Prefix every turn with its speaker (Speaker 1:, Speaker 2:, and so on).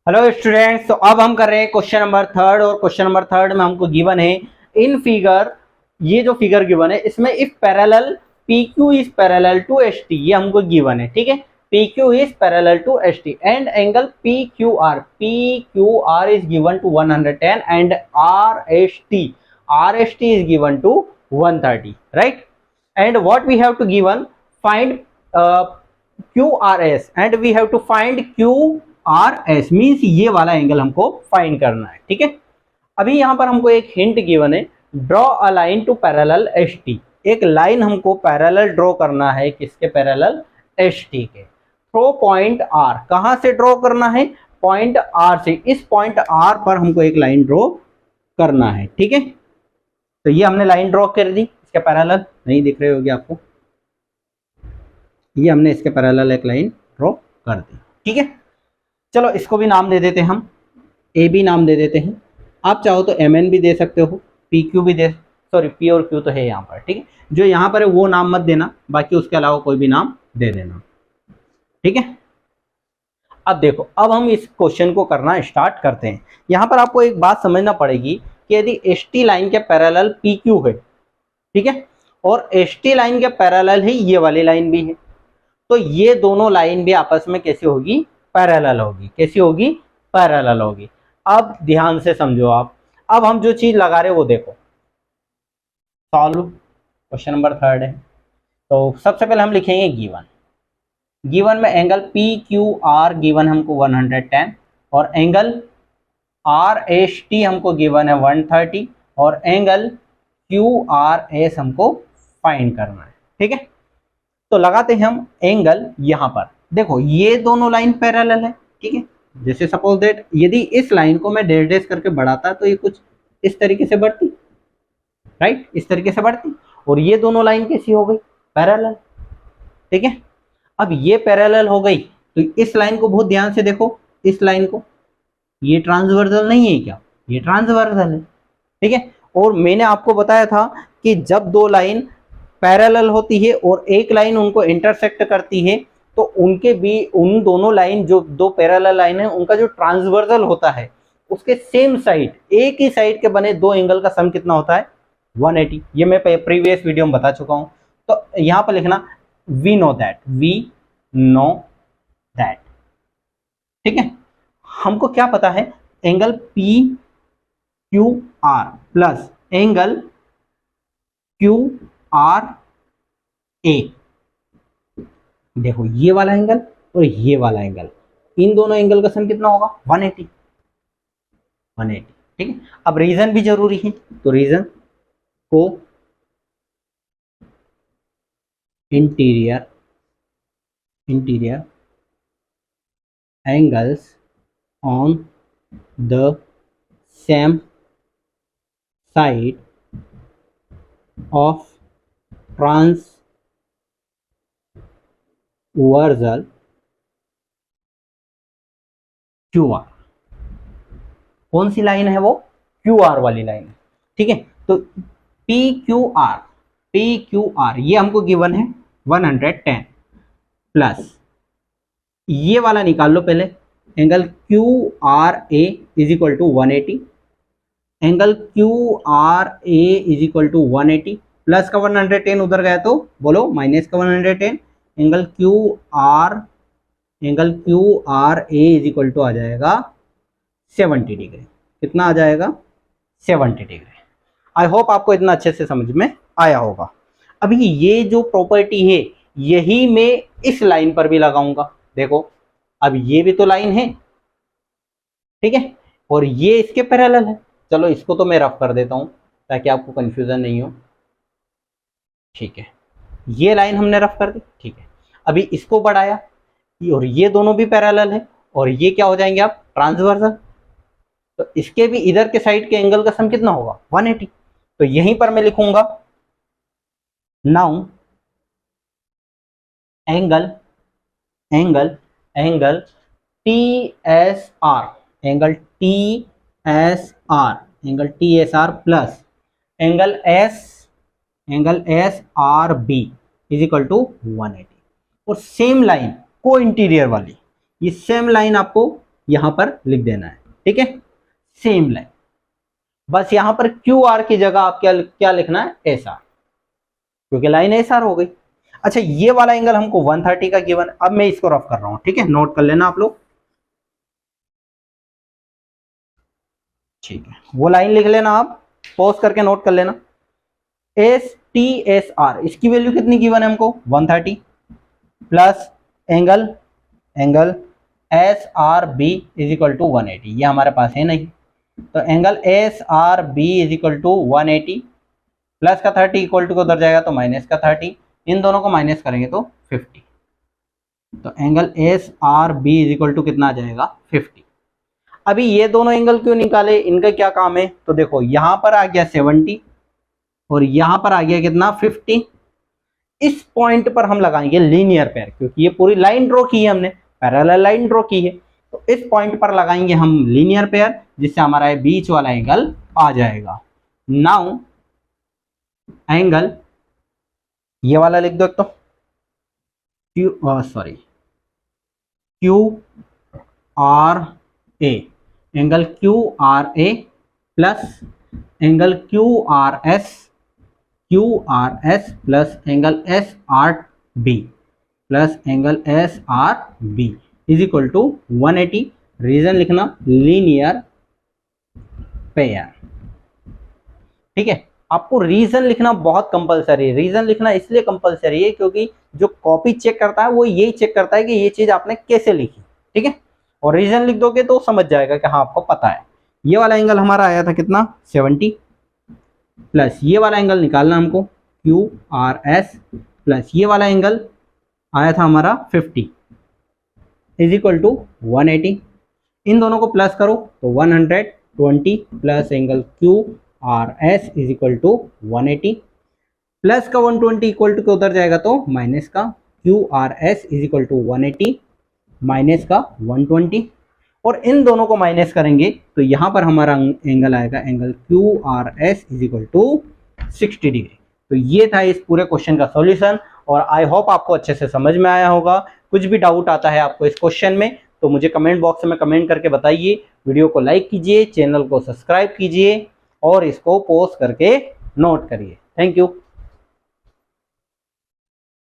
Speaker 1: Hello students, तो अब हम कर रहे हैं क्वेश्चन नंबर थर्ड। और क्वेश्चन नंबर थर्ड में हमको गिवन है इन फिगर, ये जो फिगर गिवन है इसमें if parallel P Q is parallel to S T, ये हमको गिवन है। ठीक है, P Q is parallel to S T and angle P Q R is given to 110 and R S T is given to 130, right? And what we have to given, find Q R S and we have to find Q R S, means ये वाला angle हमको find करना है। ठीक है, अभी यहां पर हमको एक हिंट गिवन है, draw a line to parallel S T. एक लाइन हमको पैरेलल ड्रॉ करना है, किसके पैरेलल? एस टी के। थ्रो पॉइंट आर, कहां से ड्रॉ करना है? पॉइंट आर से। इस पॉइंट आर पर हमको एक लाइन ड्रॉ करना है। ठीक है, तो ये हमने लाइन ड्रॉ कर दी, इसके पैरेलल नहीं दिख रही होगी आपको, ये हमने इसके पैरेलल एक लाइन ड्रॉ कर दी। ठीक है, चलो इसको भी नाम दे देते हैं, हम ए बी नाम दे देते हैं। आप चाहो तो एम एन भी दे सकते हो, पी क्यू भी दे, सॉरी पी और क्यू तो है यहाँ पर। ठीक है, जो यहाँ पर है वो नाम मत देना, बाकी उसके अलावा कोई भी नाम दे देना। ठीक है, अब देखो, अब हम इस क्वेश्चन को करना स्टार्ट करते हैं। यहाँ पर आपको एक बात समझना पड़ेगी कि यदि एस टी लाइन के पैरेलल पी क्यू है, ठीक है, और एस टी लाइन के पैरेलल ही ये वाली लाइन भी है, तो ये दोनों लाइन भी आपस में कैसी होगी? पैरेलल होगी। कैसी होगी? पैरेलल होगी। अब ध्यान से समझो आप, अब हम जो चीज लगा रहे हैं वो देखो। सॉल्व क्वेश्चन नंबर थर्ड है, तो सबसे पहले हम लिखेंगे गिवन। गिवन में angle P Q are given हमको 110 और एंगल आर एस टी हमको गिवन है 130 और एंगल क्यू आर एस हमको फाइंड करना है। ठीक है, तो लगाते हैं हम एंगल। यहां पर देखो ये दोनों लाइन पैरेलल है। ठीक है, जैसे सपोज दैट यदि इस लाइन को मैं डैश डैश करके बढ़ाता तो ये कुछ इस तरीके से बढ़ती, राइट? इस तरीके से बढ़ती, और ये दोनों लाइन कैसी हो गई? पैरेलल। ठीक है, अब ये पैरेलल हो गई तो इस लाइन को बहुत ध्यान से देखो, इस लाइन को, ये ट्रांसवर्सल नहीं है क्या? ये ट्रांसवर्सल है। ठीक है, और मैंने आपको बताया था कि जब दो लाइन पैरेलल होती है और एक लाइन उनको इंटरसेक्ट करती है तो उनके भी, उन दोनों लाइन, जो दो पैरेलल लाइन है, उनका जो ट्रांसवर्सल होता है उसके सेम साइड, एक ही साइड के बने दो एंगल का सम कितना होता है? 180। ये मैं प्रीवियस वीडियो में बता चुका हूं। तो यहां पर लिखना वी नो दैट। ठीक है, हमको क्या पता है? Angle P Q R plus angle Q R A. देखो ये वाला एंगल और ये वाला एंगल, इन दोनों एंगल का सम कितना होगा? 180। ठीक है, अब रीजन भी जरूरी है, तो रीजन को interior angles on the same side of transversal Q R. कौन सी लाइन है वो? क्यू आर वाली लाइन। ठीक है, तो पी क्यू आर ये हमको गिवन है 110 प्लस ये वाला निकाल लो पहले, angle Q R A is equal to 180, angle Q R A is equal to 180 plus का 110 उधर गया तो बोलो माइनस का 110, angle Q R A is equal to आ जाएगा 70 डिग्री। कितना आ जाएगा? 70 डिग्री। आई होप आपको इतना अच्छे से समझ में आया होगा। अभी ये जो प्रॉपर्टी है यही मैं इस लाइन पर भी लगाऊंगा। देखो अब ये भी तो लाइन है, ठीक है, और ये इसके पैरेलल है। चलो इसको तो मैं रफ कर देता हूं ताकि आपको कंफ्यूजन नहीं हो। ठीक है, ये लाइन हमने रफ कर दी। ठीक है, अभी इसको बढ़ाया और ये दोनों भी पैरेलल है और ये क्या हो जाएंगे आप? ट्रांसवर्सल। तो इसके भी इधर के साइड के एंगल का सम कितना होगा? 180। तो यहीं पर मैं लिखूंगा now angle T S R plus angle S R B is equal to 180। और सेम लाइन को इंटीरियर वाली, ये सेम लाइन आपको यहां पर लिख देना है, ठीक है, सेम लाइन। बस यहां पर क्यू आर की जगह आप क्या लिखना है, एस आर, क्योंकि लाइन एस आर हो गई। अच्छा, ये वाला एंगल हमको 130 का गिवन। अब मैं इसको रफ कर रहा हूं, ठीक है, नोट कर लेना आप लोग, ठीक है, वो लाइन लिख लेना आप, पॉज करके नोट कर लेना। एस टी एस आर, इसकी वैल्यू कितनी गिवन है हमको, 130 plus angle S R B is equal to 180, ये हमारे पास है नहीं, तो angle S R B is equal to 180 plus का 30 इक्वल टू उधर जाएगा तो माइनस का 30, इन दोनों को माइनस करेंगे तो 50, तो angle S R B is equal to कितना आ जाएगा, 50। अभी ये दोनों एंगल क्यों निकाले, इनका क्या काम है, तो देखो यहां पर आ गया 70 और यहां पर आ गया कितना, 50। इस पॉइंट पर हम लगाएंगे लीनियर पेयर, क्योंकि ये पूरी लाइन ड्रॉ की है हमने, पैरेलल लाइन ड्रॉ की है, तो इस पॉइंट पर लगाएंगे हम लीनियर पेयर, जिससे हमारा बीच वाला एंगल आ जाएगा। नाउ एंगल ये वाला लिख दो, एक तो Q R A, angle Q R A plus angle Q R S plus angle S R B plus angle S R B is equal to 180। Reason लिखना लीनियर पेयर, ठीक है। आपको रीजन लिखना बहुत कंपलसरी है। रीजन लिखना इसलिए compulsory है क्योंकि जो कॉपी चेक करता है वो यही चेक करता है कि ये चीज आपने कैसे लिखी, ठीक है। और रीजन लिख दोगे तो समझ जाएगा कि हाँ आपको पता है। ये वाला एंगल हमारा आया था कितना, 70 प्लस ये वाला एंगल निकालना हमको क्यू आर एस प्लस ये वाला एंगल आया था हमारा 50 इज इक्वल टू 180। इन दोनों को प्लस करो तो 120 plus angle Q R S is equal to 180 plus का 120 इक्वल टू उधर जाएगा तो माइनस का Q R S is equal to 180 minus का 120, और इन दोनों को माइनस करेंगे तो यहां पर हमारा एंगल आएगा angle Q R S is equal to 60 degree. तो ये था इस पूरे क्वेश्चन का सॉल्यूशन, और आई होप आपको अच्छे से समझ में आया होगा। कुछ भी डाउट आता है आपको इस क्वेश्चन में तो मुझे कमेंट बॉक्स में कमेंट करके बताइए। वीडियो को लाइक कीजिए, चैनल को सब्सक्राइब कीजिए और इसको पोस्ट करके नोट करिए। Thank you.